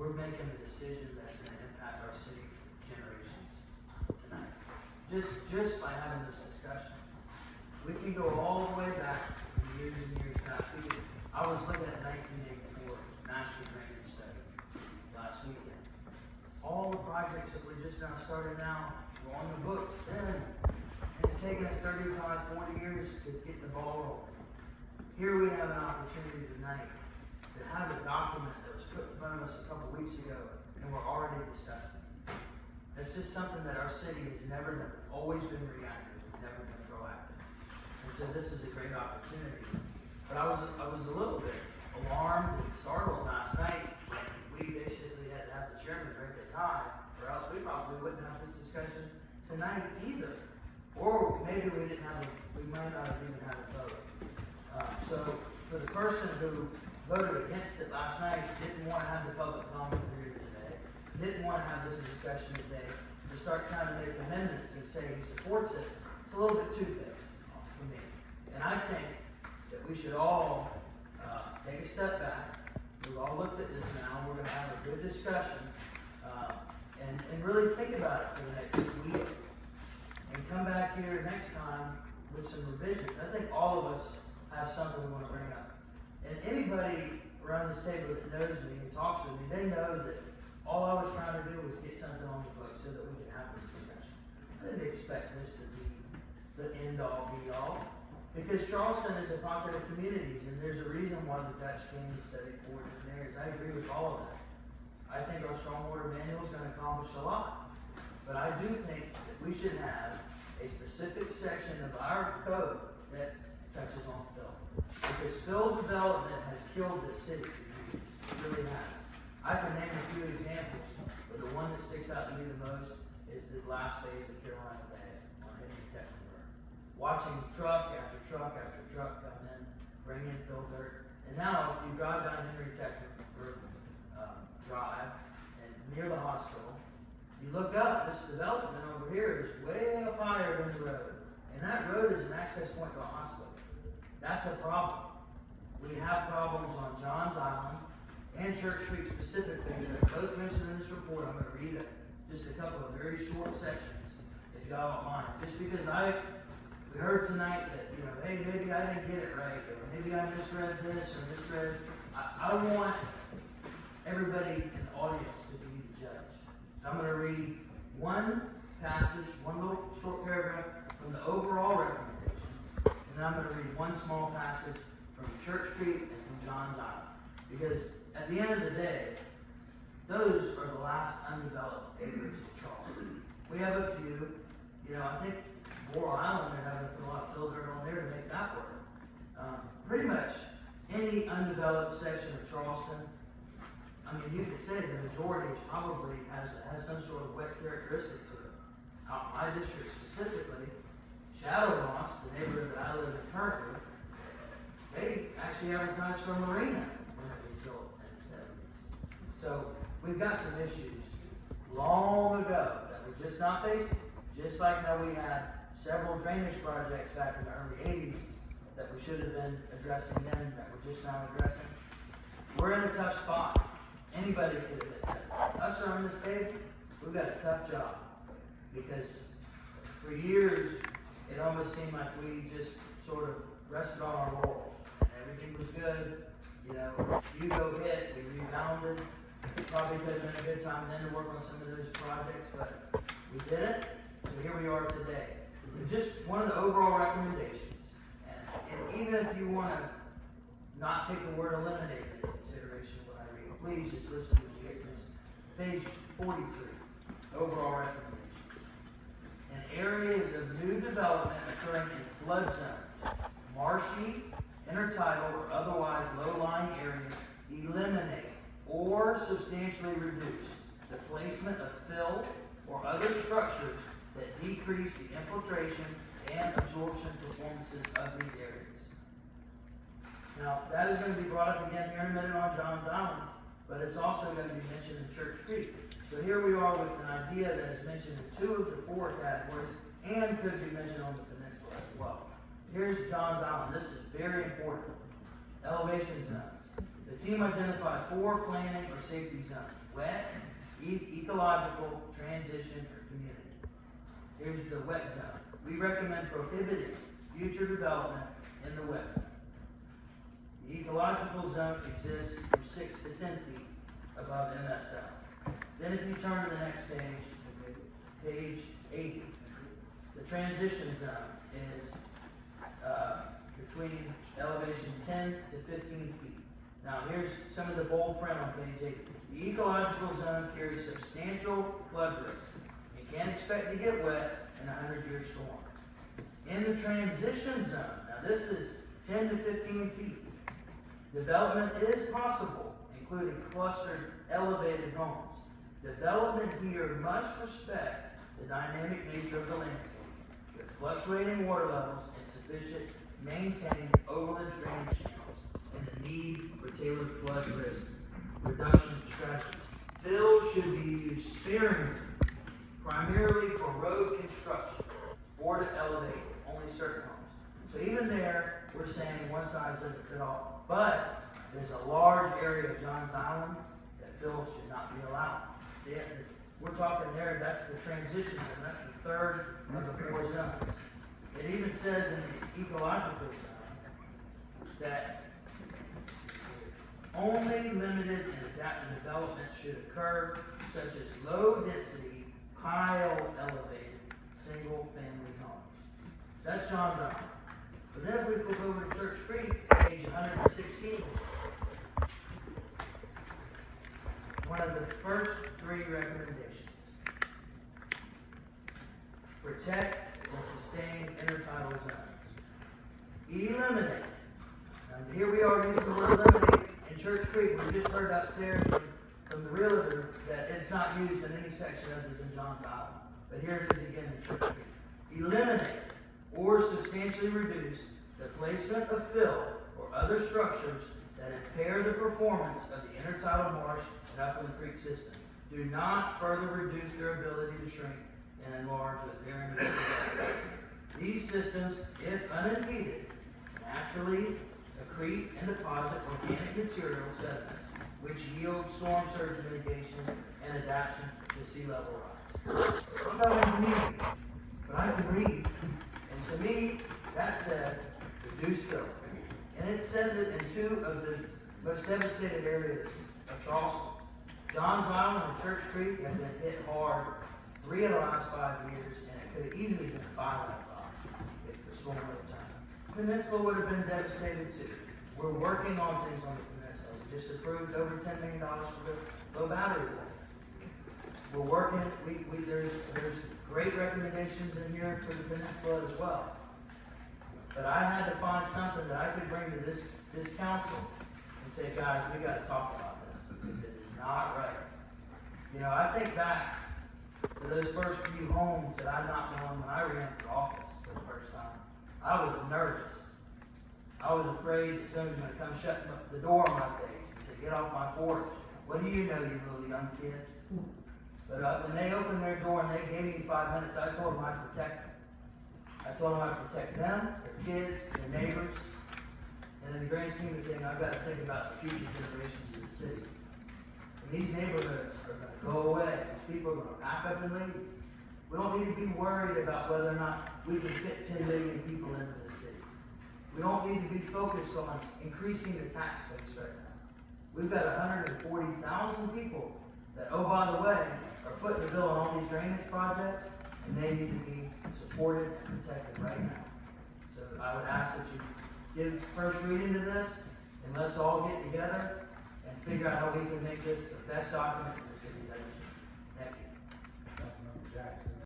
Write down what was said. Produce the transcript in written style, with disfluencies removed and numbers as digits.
we're making a decision that's going to impact our city generations tonight. Just by having this discussion. We can go all the way back years and years back. I was looking at 1984 Master Drainage Study last weekend. All the projects that we're just now starting now were on the books then. It's taken us 35, 40 years to get the ball rolling. Here we have an opportunity tonight to have a document that was put in front of us a couple weeks ago, and we're already discussing. That's just something that our city has never done. Always been reactive, never been proactive. And so this is a great opportunity. But I was a little bit alarmed and startled last night when we basically had to have the chairman drink a tie, or else we probably wouldn't have this discussion tonight either. Or maybe we might not have even had a vote. So for the person who voted against it last night, didn't want to have the public comment period today, didn't want to have this discussion today, to start trying to make amendments and say he supports it, it's a little bit two-faced for me. And I think that we should all take a step back. We've all looked at this now. We're going to have a good discussion and really think about it for the next week. And come back here next time with some revisions. I think all of us have something we want to bring up. And anybody around this table that knows me and talks with me, they know that all I was trying to do was get something on the book so that we can have this discussion. I didn't expect this to be the end-all, be-all. Because Charleston is a popular community, and there's a reason why the Dutch came and studied for it in areas. I agree with all of that. I think our stormwater manual is going to accomplish a lot. But I do think that we should have a specific section of our code that touches on fill. Because fill development has killed this city. It really has. I can name a few examples, but the one that sticks out to me the most is the last phase of Carolina Bay on hitting Tecklenburg. Watching truck after truck after truck come in, bring in fill dirt. And now, if you drive down Henry Tecklenburg Drive and near the hospital, you look up, this development over here is way up higher than the road. And that road is an access point to a hospital. That's a problem. We have problems on Johns Island and Church Street specifically that are both mentioned in this report. I'm going to read just a couple of very short sections, if y'all don't mind. Just because we heard tonight that, hey, maybe I didn't get it right, or maybe I misread this or misread. I want everybody in the audience to be the judge. So I'm going to read one passage, one little short paragraph from the overall recommendations, and then I'm going to read one small passage from Church Street and from Johns Island. Because at the end of the day, those are the last undeveloped acres of Charleston. We have a few, I think Laurel Island, they're having to put a lot of fill dirt on there to make that work. Pretty much any undeveloped section of Charleston, you could say the majority probably has some sort of wet characteristic to it. My district specifically, Shadow Moss, the neighborhood that I live in currently, they actually advertised for a marina when it was built in the 70s. So we've got some issues long ago that we're just not facing. Just like how we had several drainage projects back in the early 80s that we should have been addressing then that we're just now addressing. We're in a tough spot. Anybody could admit that. Us around this table, we've got a tough job. Because for years, it almost seemed like we just sort of rested on our laurels. Everything was good. You go hit, we rebounded. Probably could have been a good time then to work on some of those projects, but we didn't. So here we are today. And just one of the overall recommendations, and even if you want to not take the word eliminate into consideration when I read, please just listen to me. Page 43, overall recommendations. In areas of new development occurring in flood zones, marshy, intertidal, or otherwise low-lying areas, eliminate or substantially reduce the placement of fill or other structures that decrease the infiltration and absorption performances of these areas. Now, that is going to be brought up again here in a minute on Johns Island, but it's also going to be mentioned in Church Street. So here we are with an idea that is mentioned in 2 of the 4 categories and could be mentioned on the peninsula as well. Here's Johns Island. This is very important. Elevation zones. The The team identified 4 planning or safety zones: wet, ecological, transition, or community. Here's the wet zone. We recommend prohibiting future development in the wet zone. The ecological zone exists from 6 to 10 feet above MSL. Then if you turn to the next page, page 80, the transition zone is between elevation 10 to 15 feet. Now here's some of the bold print on page 80. The ecological zone carries substantial flood risk. You can't expect to get wet in a 100-year storm. In the transition zone, now this is 10 to 15 feet. Development is possible, including clustered, elevated homes. Development here must respect the dynamic nature of the landscape, with fluctuating water levels and sufficient maintained overland drainage channels, and the need for tailored flood risk reduction strategies. Fill should be used sparingly, primarily for road construction, or to elevate only certain homes. So even there, we're saying one size doesn't fit all, but there's a large area of Johns Island that fill should not be allowed. We're talking there, that's the transition zone, that's the third of the 4 zones. It even says in the ecological zone that only limited and adaptive development should occur, such as low density, high elevated, single family homes. That's Johns Island. But then if we flip over to Church Creek, page 116, one of the first 3 recommendations: protect and sustain intertidal zones. Eliminate. Now here we are using the word eliminate in Church Creek. We just heard upstairs from the realtor that it's not used in any section other than Johns Island. But here it is again in Church Creek. Eliminate or substantially reduce the placement of fill or other structures that impair the performance of the intertidal marsh and upland creek system. Do not further reduce their ability to shrink and enlarge with varying depth. These systems, if unimpeded, naturally accrete and deposit organic material sediments, which yield storm surge mitigation and adaptation to sea level rise. I'm not a community, but I can read. And to me, that says reduce fill. And it says it in 2 of the most devastated areas of Charleston. Johns Island and Church Creek have been hit hard 3 of the last 5 years, and it could have easily been 5 out of 5 if the storm would have turned. Peninsula would have been devastated too. We're working on things on the peninsula. We just approved over $10 million for the low battery wall. We're working. There's great recommendations in here for the peninsula as well. But I had to find something that I could bring to this council and say, guys, we got to talk about this because it is not right. You know, I think back to those first few homes that I knocked on when I ran for office for the first time. I was nervous. I was afraid that somebody was going to come shut the door on my face and say, get off my porch. What do you know, you little young kid? But when they opened their door and they gave me 5 minutes, I told them I'd protect them. I told them I'd protect them, their kids, their neighbors. And in the grand scheme of things, I've got to think about the future generations of the city. And these neighborhoods are going to go away. These people are going to pack up and leave. We don't need to be worried about whether or not we can fit 10 million people into the city. We don't need to be focused on increasing the tax base right now. We've got 140,000 people that, oh, by the way, are footing the bill on all these drainage projects, and they need to be supported and protected right now. So I would ask that you give first reading to this, and let's all get together and figure out how we can make this the best document in the city's history. Thank you.